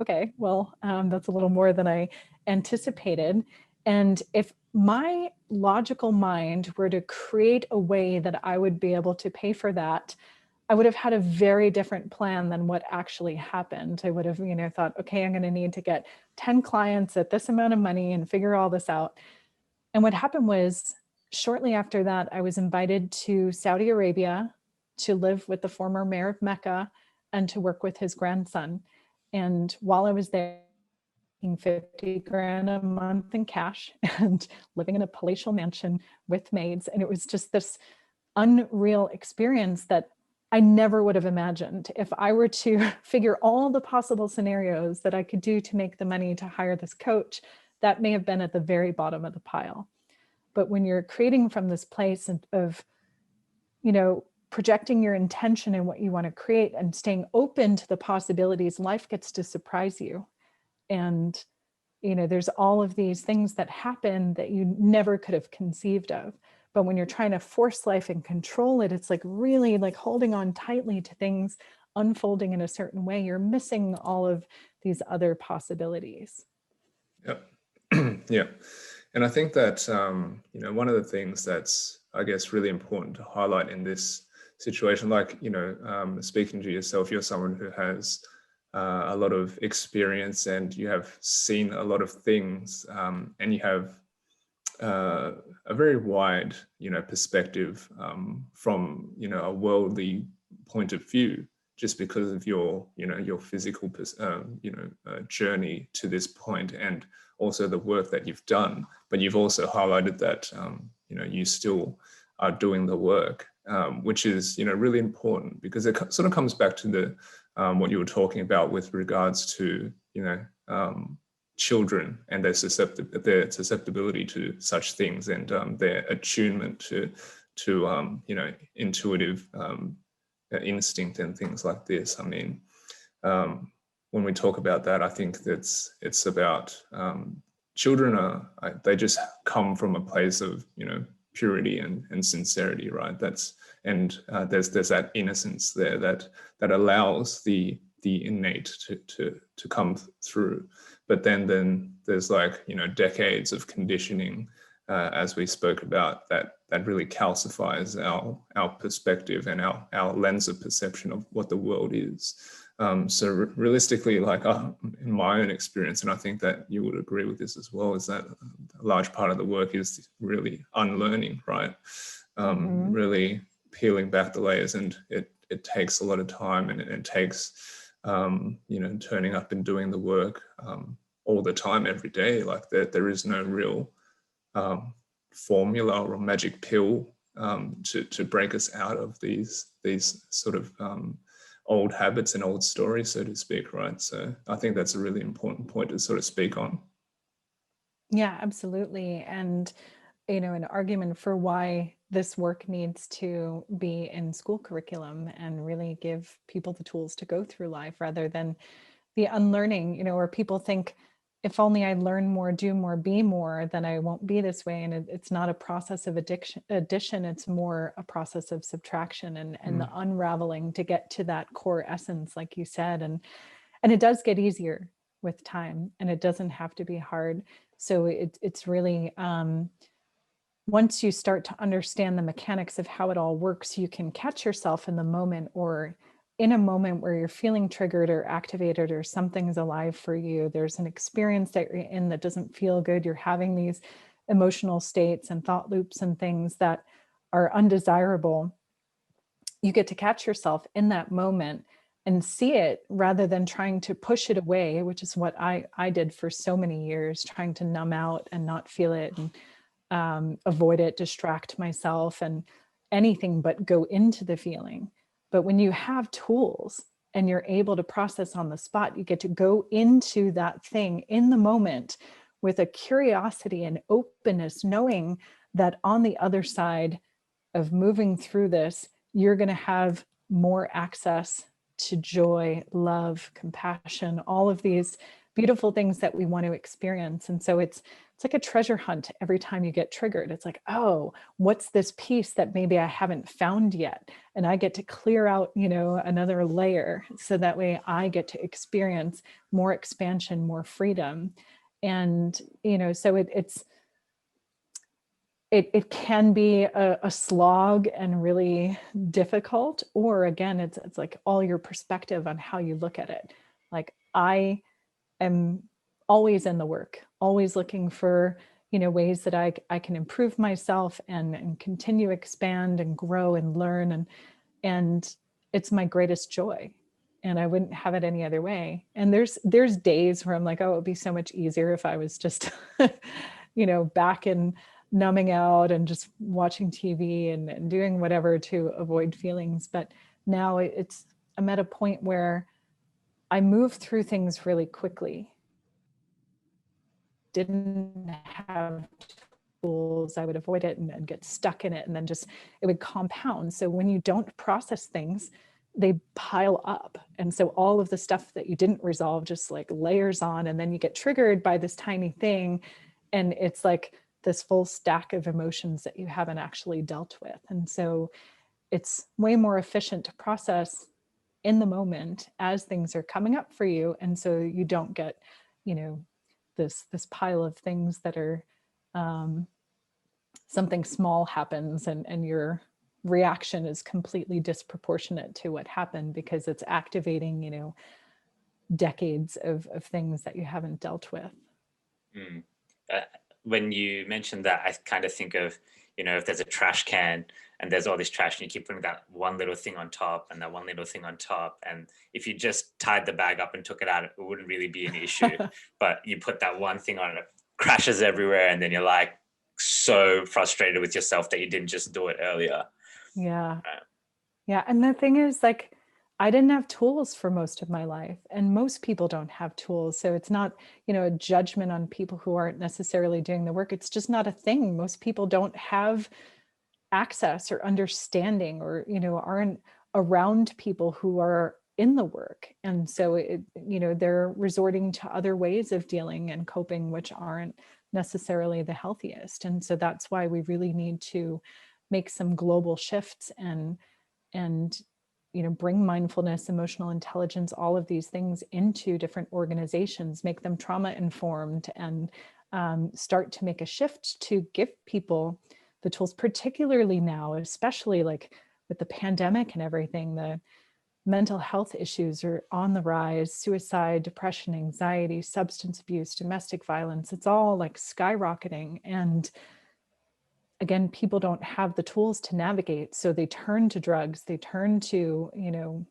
okay, well, that's a little more than I anticipated. And if my logical mind were to create a way that I would be able to pay for that, I would have had a very different plan than what actually happened. I would have, thought, okay, I'm going to need to get 10 clients at this amount of money and figure all this out. And what happened was, shortly after that, I was invited to Saudi Arabia to live with the former mayor of Mecca and to work with his grandson. And while I was there, making 50 grand a month in cash and living in a palatial mansion with maids. And it was just this unreal experience that I never would have imagined. If I were to figure all the possible scenarios that I could do to make the money to hire this coach, that may have been at the very bottom of the pile. But when you're creating from this place of projecting your intention and what you want to create and staying open to the possibilities, life gets to surprise you. And, you know, there's all of these things that happen that you never could have conceived of. But when you're trying to force life and control it, it's like really like holding on tightly to things unfolding in a certain way. You're missing all of these other possibilities. Yep. Yeah. And I think that, you know, one of the things that's, I guess, really important to highlight in this situation, like, you know, speaking to yourself, you're someone who has a lot of experience and you have seen a lot of things, and you have a very wide, you know, perspective from, you know, a worldly point of view, just because of your, you know, your physical, journey to this point, and also the work that you've done. But you've also highlighted that, you know, you still are doing the work, which is, you know, really important, because it sort of comes back to the what you were talking about with regards to, you know, children and their susceptibility to such things, and their attunement to you know, intuitive instinct and things like this. I mean, when we talk about that, I think it's about children they just come from a place of, you know, purity and sincerity, right? There's that innocence there that allows the innate to come through. But then there's, like, you know, decades of conditioning, as we spoke about, that really calcifies our perspective and our lens of perception of what the world is. So realistically, like, in my own experience, and I think that you would agree with this as well, is that a large part of the work is really unlearning, right? Really peeling back the layers, and it takes a lot of time, and it takes, you know, turning up and doing the work all the time, every day. Like, there is no real formula or magic pill to break us out of these sort of old habits and old stories, so to speak, right? So I think that's a really important point to sort of speak on. Yeah, absolutely. And, you know, an argument for why this work needs to be in school curriculum and really give people the tools to go through life, rather than the unlearning, you know, where people think, if only I learn more, do more, be more, then I won't be this way. And it's not a process of addition, it's more a process of subtraction and the unraveling to get to that core essence, like you said. And it does get easier with time, and it doesn't have to be hard. So it's really, once you start to understand the mechanics of how it all works, you can catch yourself in the moment, or in a moment where you're feeling triggered or activated, or something's alive for you. There's an experience that you're in that doesn't feel good. You're having these emotional states and thought loops and things that are undesirable. You get to catch yourself in that moment and see it, rather than trying to push it away, which is what I did for so many years, trying to numb out and not feel it, and avoid it, distract myself, and anything but go into the feeling. But when you have tools and you're able to process on the spot, you get to go into that thing in the moment with a curiosity and openness, knowing that on the other side of moving through this, you're going to have more access to joy, love, compassion, all of these beautiful things that we want to experience. And so it's like a treasure hunt every time you get triggered. It's like, oh, what's this piece that maybe I haven't found yet? And I get to clear out, you know, another layer, so that way I get to experience more expansion, more freedom. And, you know, so it can be a slog and really difficult, or again, it's like all your perspective on how you look at it. Like, I am always in the work, always looking for, you know, ways that I can improve myself and continue expand and grow and learn. And it's my greatest joy, and I wouldn't have it any other way. And there's days where I'm like, oh, it would be so much easier if I was just, you know, back in numbing out and just watching TV and doing whatever to avoid feelings. But now I'm at a point where I move through things really quickly. Didn't have tools, I would avoid it and get stuck in it, and then just it would compound. So when you don't process things, they pile up, and so all of the stuff that you didn't resolve just like layers on, and then you get triggered by this tiny thing, and it's like this full stack of emotions that you haven't actually dealt with. And so it's way more efficient to process in the moment as things are coming up for you, and so you don't get, you know, this pile of things that are something small happens and your reaction is completely disproportionate to what happened, because it's activating, you know, decades of things that you haven't dealt with. When you mentioned that, I kind of think of, you know, if there's a trash can and there's all this trash and you keep putting that one little thing on top and that one little thing on top, and if you just tied the bag up and took it out, it wouldn't really be an issue. But you put that one thing on, it crashes everywhere, and then you're like so frustrated with yourself that you didn't just do it earlier. Yeah. Yeah. And the thing is, like, I didn't have tools for most of my life, and most people don't have tools. So it's not, you know, a judgment on people who aren't necessarily doing the work. It's just not a thing. Most people don't have access or understanding, or, you know, aren't around people who are in the work. And so it, you know, they're resorting to other ways of dealing and coping, which aren't necessarily the healthiest. And so that's why we really need to make some global shifts and you know, bring mindfulness, emotional intelligence, all of these things into different organizations, make them trauma informed, and start to make a shift to give people the tools, particularly now, especially like with the pandemic and everything. The mental health issues are on the rise: suicide, depression, anxiety, substance abuse, domestic violence. It's all like skyrocketing. And again, people don't have the tools to navigate. So they turn to drugs, they turn to, you know,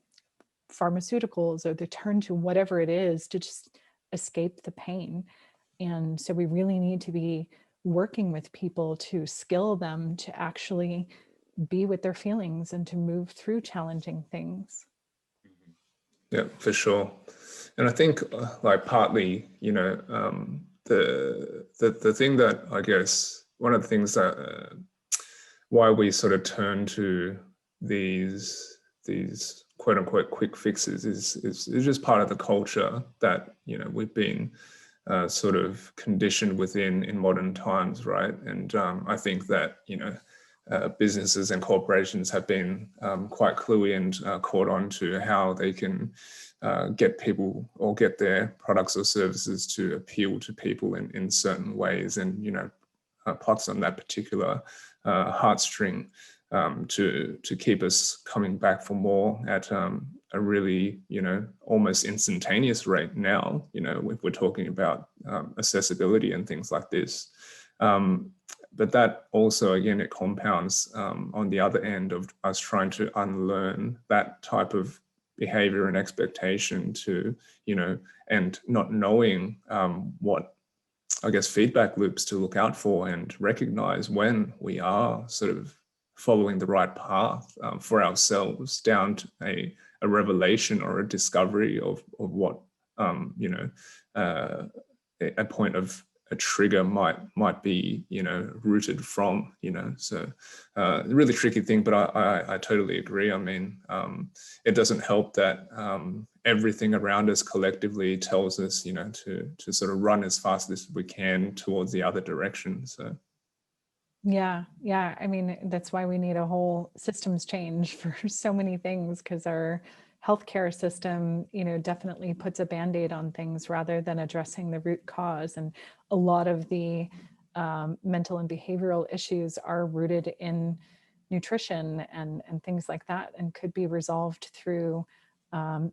pharmaceuticals, or they turn to whatever it is to just escape the pain. And so we really need to be working with people to skill them to actually be with their feelings and to move through challenging things. Yeah, for sure. And I think like partly, you know, the thing that I guess one of the things that why we sort of turn to these quote unquote quick fixes is just part of the culture that, you know, we've been sort of conditioned within in modern times, right? And I think that, you know, businesses and corporations have been quite cluey and caught on to how they can get people or get their products or services to appeal to people in certain ways, and, you know, plucks on that particular heartstring to keep us coming back for more at a really, you know, almost instantaneous rate now, you know, if we're talking about accessibility and things like this. But that also, again, it compounds on the other end of us trying to unlearn that type of behavior and expectation to, you know, and not knowing what, I guess, feedback loops to look out for and recognize when we are sort of following the right path for ourselves down to a revelation or a discovery of what, you know, a point of a trigger might be, you know, rooted from, you know. So a really tricky thing, but I totally agree. I mean, it doesn't help that everything around us collectively tells us, you know, to sort of run as fast as we can towards the other direction. So Yeah. I mean, that's why we need a whole systems change for so many things, because our healthcare system, you know, definitely puts a Band-Aid on things rather than addressing the root cause. And a lot of the mental and behavioral issues are rooted in nutrition and things like that, and could be resolved through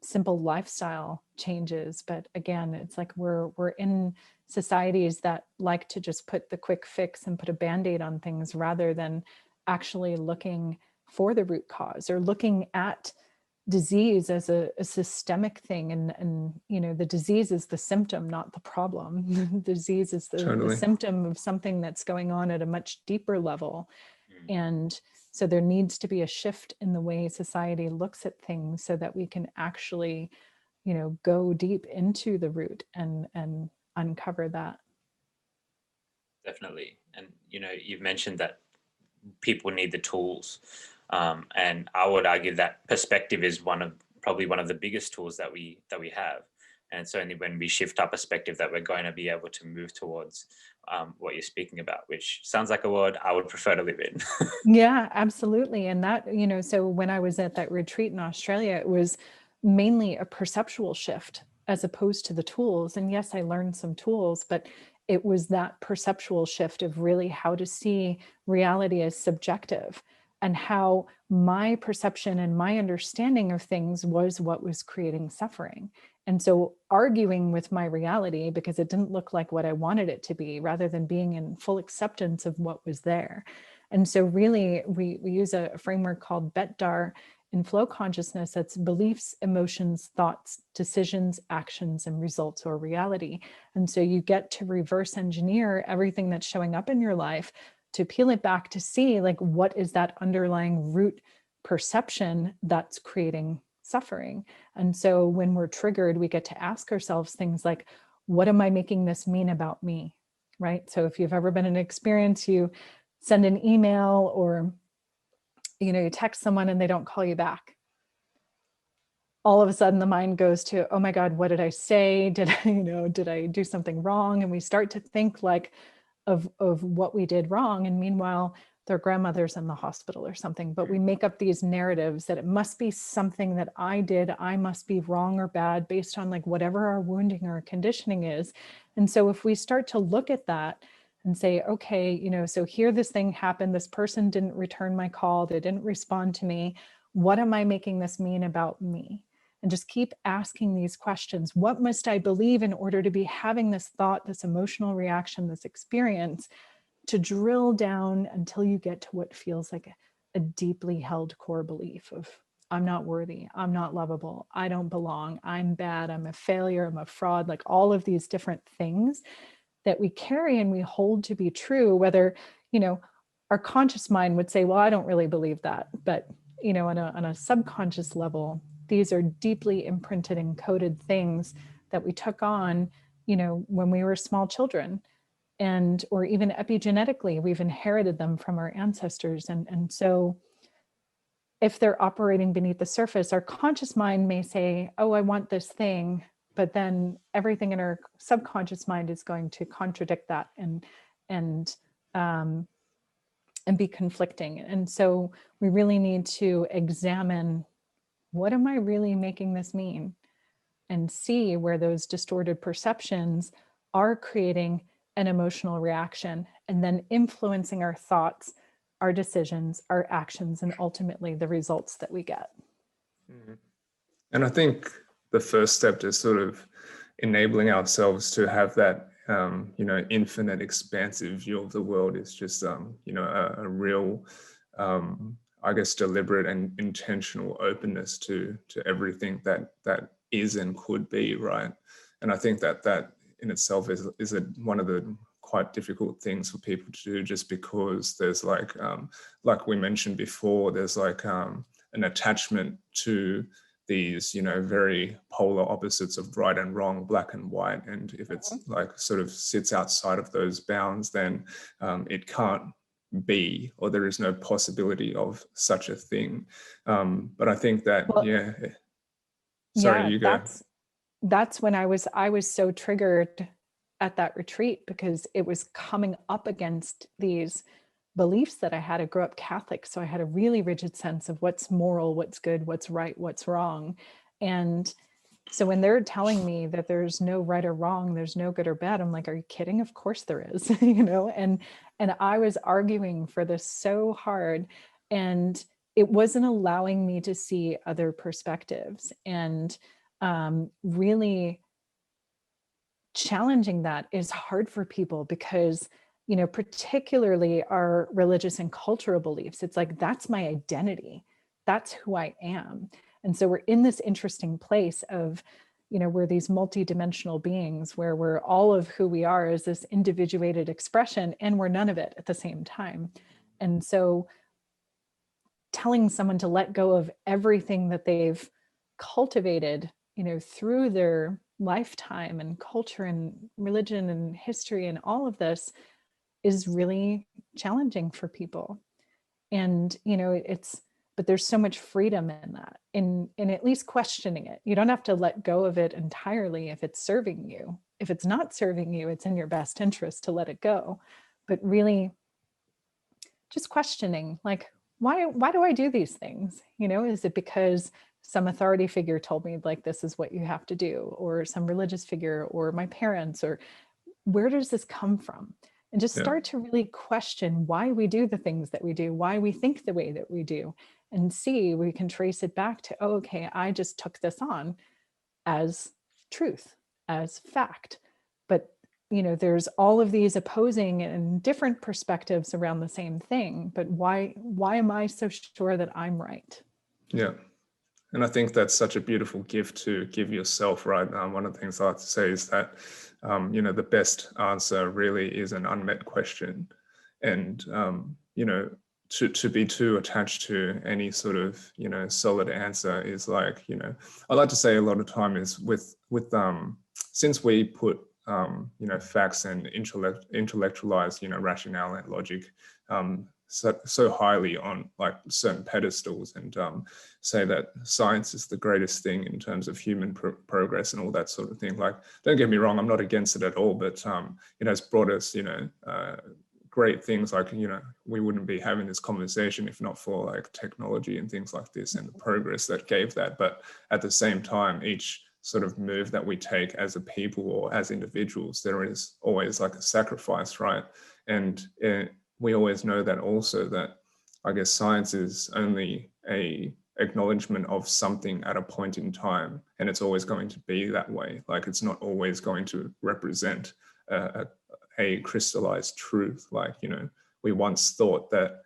simple lifestyle changes. But again, it's like we're in societies that like to just put the quick fix and put a Band-Aid on things, rather than actually looking for the root cause, or looking at disease as a systemic thing. And you know, the disease is the symptom, not the problem. The disease is the symptom of something that's going on at a much deeper level. And so there needs to be a shift in the way society looks at things, so that we can actually, you know, go deep into the root and uncover that. Definitely. And, you've mentioned that people need the tools. And I would argue that perspective is probably one of the biggest tools that we have. And it's only when we shift our perspective that we're going to be able to move towards what you're speaking about, which sounds like a world I would prefer to live in. Yeah, absolutely. And that, so when I was at that retreat in Australia, it was mainly a perceptual shift as opposed to the tools. And yes, I learned some tools, but it was that perceptual shift of really how to see reality as subjective, and how my perception and my understanding of things was what was creating suffering. And so arguing with my reality because it didn't look like what I wanted it to be, rather than being in full acceptance of what was there. And so really we use a framework called BETDAR in flow consciousness. That's beliefs, emotions, thoughts, decisions, actions, and results or reality. And so you get to reverse engineer everything that's showing up in your life, to peel it back to see, like, what is that underlying root perception that's creating suffering. And so when we're triggered, we get to ask ourselves things like, what am I making this mean about me? Right? So if you've ever been in an experience, you send an email, or you text someone and they don't call you back, all of a sudden the mind goes to, oh my God, what did I say? Did I do something wrong? And we start to think like of what we did wrong. And meanwhile, their grandmother's in the hospital or something. But we make up these narratives that it must be something that I did. I must be wrong or bad based on like whatever our wounding or conditioning is. And so if we start to look at that and say, okay, so here this thing happened, this person didn't return my call, they didn't respond to me. What am I making this mean about me? And just keep asking these questions. What must I believe in order to be having this thought, this emotional reaction, this experience, to drill down until you get to what feels like a deeply held core belief of, I'm not worthy, I'm not lovable, I don't belong, I'm bad, I'm a failure, I'm a fraud, like all of these different things that we carry and we hold to be true, whether, our conscious mind would say, well, I don't really believe that. But, on a subconscious level, these are deeply imprinted and coded things that we took on, when we were small children, or even epigenetically, we've inherited them from our ancestors. And so if they're operating beneath the surface, our conscious mind may say, oh, I want this thing, but then everything in our subconscious mind is going to contradict that and be conflicting. And so we really need to examine, what am I really making this mean? And see where those distorted perceptions are creating an emotional reaction and then influencing our thoughts, our decisions, our actions, and ultimately the results that we get. And I think the first step to sort of enabling ourselves to have that, infinite, expansive view of the world is just, a real, I guess, deliberate and intentional openness to everything that is and could be, right? And I think that in itself is one of the quite difficult things for people to do, just because there's like we mentioned before, there's like an attachment to these, very polar opposites of right and wrong, black and white. And if it's like sort of sits outside of those bounds, then it can't be, or there is no possibility of such a thing. But I think that, you go. That's when I was so triggered at that retreat, because it was coming up against these beliefs that I had. I grew up Catholic, so I had a really rigid sense of what's moral, what's good, what's right, what's wrong. And so when they're telling me that there's no right or wrong, there's no good or bad, I'm like, are you kidding? Of course there is, and I was arguing for this so hard, and it wasn't allowing me to see other perspectives, and really challenging that is hard for people, because particularly our religious and cultural beliefs, it's like, that's my identity, that's who I am. And so we're in this interesting place of, we're these multidimensional beings, where we're all of who we are is this individuated expression, and we're none of it at the same time. And so telling someone to let go of everything that they've cultivated, through their lifetime and culture and religion and history and all of this, is really challenging for people. And, you know, but there's so much freedom in that, in at least questioning it. You don't have to let go of it entirely if it's serving you. If it's not serving you, it's in your best interest to let it go. But really just questioning, like, why do I do these things? You know, is it because some authority figure told me, like, this is what you have to do, or some religious figure, or my parents, or where does this come from? And just start to really question why we do the things that we do, why we think the way that we do, and see we can trace it back to, oh, okay, I just took this on as truth, as fact. But, you know, there's all of these opposing and different perspectives around the same thing. But why am I so sure that I'm right? Yeah. And I think that's such a beautiful gift to give yourself, right? One of the things I like to say is that, you know, the best answer really is an unmet question. And, you know, to be too attached to any sort of, you know, solid answer is like, you know, I like to say a lot of time is with since we put, you know, facts and intellectualized, you know, rationale and logic, so highly on like certain pedestals, and say that science is the greatest thing in terms of human progress and all that sort of thing. Like, don't get me wrong, I'm not against it at all, but you know, it's brought us, you know, great things. Like, you know, we wouldn't be having this conversation if not for like technology and things like this and the progress that gave that. But at the same time, each sort of move that we take as a people or as individuals, there is always like a sacrifice, right? And we always know that also, that I guess science is only a acknowledgement of something at a point in time, and it's always going to be that way. Like, it's not always going to represent a crystallized truth. Like, you know, we once thought that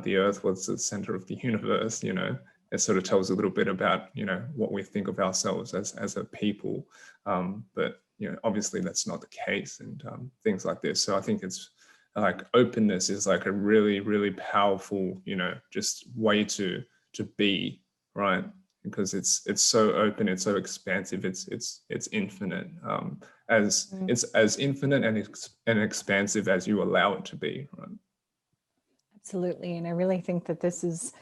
the earth was the center of the universe. You know, it sort of tells a little bit about, you know, what we think of ourselves as a people, but you know, obviously that's not the case, and things like this. So I think it's like openness is like a really, really powerful, you know, just way to be, right? Because it's so open, it's so expansive, it's infinite, it's as infinite and expansive as you allow it to be, right? Absolutely. And I really think that this is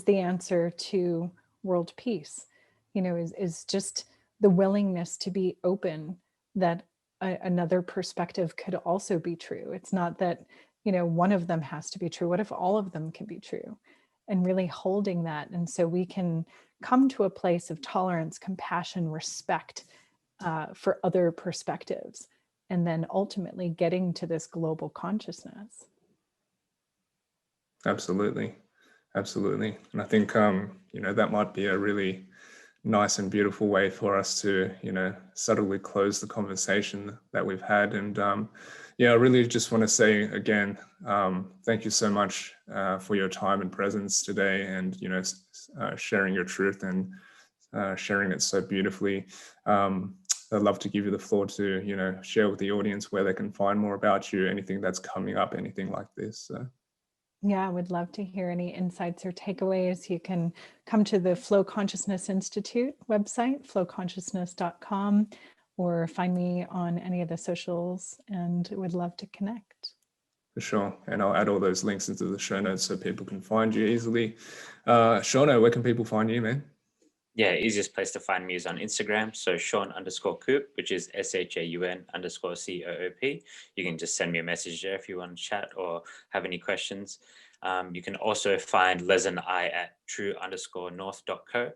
the answer to world peace, you know, is just the willingness to be open that another perspective could also be true. It's not that, you know, one of them has to be true. What if all of them can be true? And really holding that. And so we can come to a place of tolerance, compassion, respect for other perspectives, and then ultimately getting to this global consciousness. Absolutely. Absolutely. And I think, you know, that might be a really nice and beautiful way for us to, you know, subtly close the conversation that we've had. And yeah, I really just want to say again, thank you so much for your time and presence today, and, you know, sharing your truth and sharing it so beautifully. I'd love to give you the floor to, you know, share with the audience where they can find more about you, anything that's coming up, anything like this. So. Yeah, I would love to hear any insights or takeaways. You can come to the Flow Consciousness Institute website, flowconsciousness.com, or find me on any of the socials, and would love to connect. For sure. And I'll add all those links into the show notes so people can find you easily. Shaun, where can people find you, man? Yeah, easiest place to find me is on Instagram. So Shaun_Coop, which is SHAUN_COOP. You can just send me a message there if you want to chat or have any questions. You can also find Les and I at true_north.co,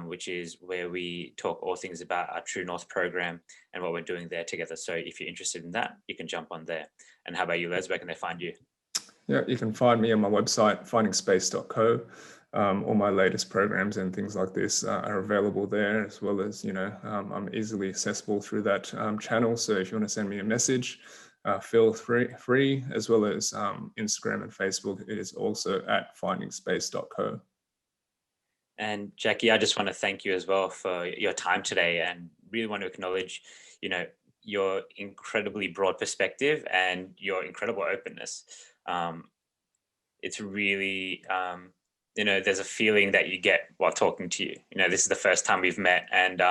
which is where we talk all things about our True North program and what we're doing there together. So if you're interested in that, you can jump on there. And how about you, Les? Where can they find you? Yeah, you can find me on my website, findingspace.co. All my latest programs and things like this are available there, as well as, you know, I'm easily accessible through that channel. So if you want to send me a message, feel free, as well as Instagram and Facebook. It is also at findingspace.co. And Jackie, I just want to thank you as well for your time today, and really want to acknowledge, you know, your incredibly broad perspective and your incredible openness. It's really, you know, there's a feeling that you get while talking to you. You know, this is the first time we've met, and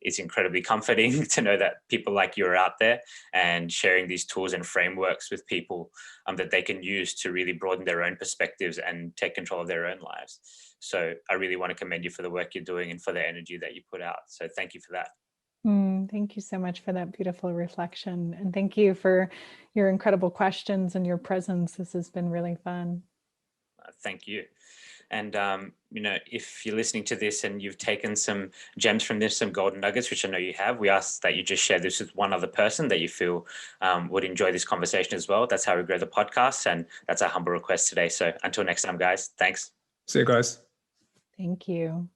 it's incredibly comforting to know that people like you are out there and sharing these tools and frameworks with people that they can use to really broaden their own perspectives and take control of their own lives. So I really want to commend you for the work you're doing and for the energy that you put out. So thank you for that. Thank you so much for that beautiful reflection. And thank you for your incredible questions and your presence. This has been really fun. Thank you. And, if you're listening to this and you've taken some gems from this, some golden nuggets, which I know you have, we ask that you just share this with one other person that you feel would enjoy this conversation as well. That's how we grow the podcast. And that's our humble request today. So until next time, guys, thanks. See you guys. Thank you.